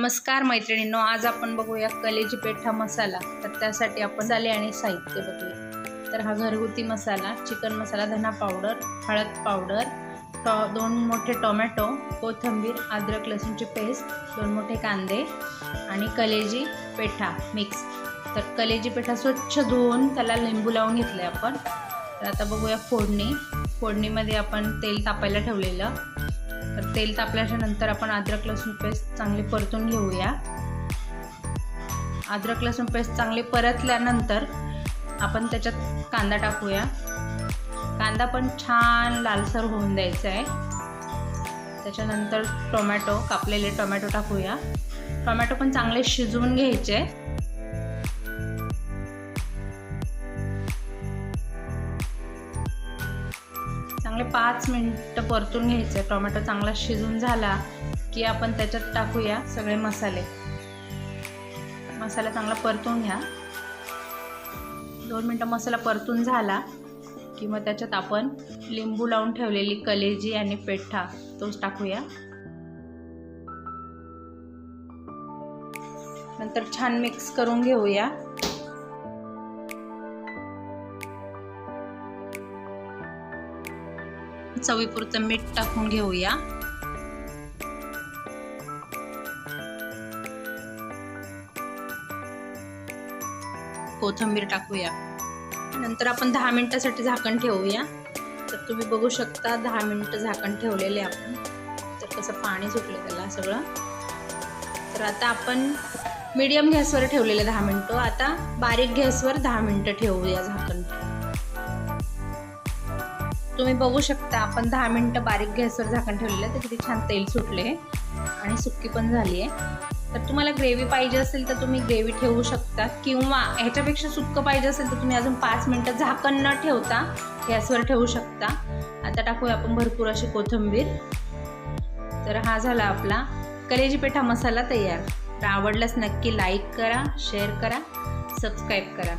नमस्कार मैत्रिणींनो, आज आपण बघूया कलेजी पेठा मसाला। तर त्यासाठी आपण मसाले आणि साहित्य बघूया। तर हा घरगुती मसाला, चिकन मसाला, धना पावडर, हळद पावडर, 2 मोठे टोमॅटो, कोथिंबीर, अद्रक लसूणची पेस्ट, 2 मोठे कांदे आणि कलेजी पेठा मिक्स। तर कलेजी पेठा स्वच्छ धुवून त्याला लिंबू लावून घेतले आपण। तर आता बघूया फोडणीमध्ये आपण तेल तापायला ठेवलेलं। तर तेल तापल्याच्या नंतर आपण अद्रक लसूण पेस्ट चांगली परतून घेऊया। अद्रक लसूण पेस्ट चांगली परतल्यानंतर आपण त्याच्यात कांदा टाकूया। कांदा पण छान लालसर होऊन द्यायचा आहे। त्याच्यानंतर कापलेले टोमॅटो टाकूया। टोमॅटो पण चांगले शिजवून घ्यायचे। चांगले 5 मिनिटं परतून घ्यायचे। टोमॅटो चांगला शिजून झाला की आपण त्याच्यात टाकूया सगळे मसाला चांगला परतून घ्या। 2 मिनिटं मसाला परतून झाला की मग त्याच्यात आपण लिंबू लावून ठेवलेली कलेजी आणि पेठा तोच टाकूया। नंतर छान मिक्स करून घेऊया। चवीपुरतं मीठ टाकून घेऊया। कोथिंबीर टाकूया। नंतर आपण 10 मिनिटांसाठी झाकण ठेवूया। तर तुम्ही बघू शकता 10 मिनिटं झाकण ठेवलेले आपण। तर कसं पाणी सुटलं त्याला सगळं। तर आता आपण मीडियम गॅसवर ठेवलेले 10 मिनिटं। आता बारीक गॅसवर 10 मिनिटं ठेवूया झाकण। तुम्ही बघू शकता आपण 10 मिनिटं बारीक गॅसवर झाकण ठेवलेलं आहे। तर किती छान तेल सुटले आणि सुक्की पण झाली आहे। तर तुम्हाला ग्रेव्ही पाहिजे असेल तर तुम्ही ग्रेव्ही ठेवू शकता, किंवा ह्याच्यापेक्षा सुक्कं पाहिजे असेल तर तुम्ही अजून 5 मिनिटं झाकण न ठेवता गॅसवर ठेवू शकता। आता टाकूया आपण भरपूर अशी कोथिंबीर। तर हा झाला आपला कलेजी पेठा मसाला तयार। तर आवडल्यास नक्की लाईक करा, शेअर करा, सबस्क्राईब करा।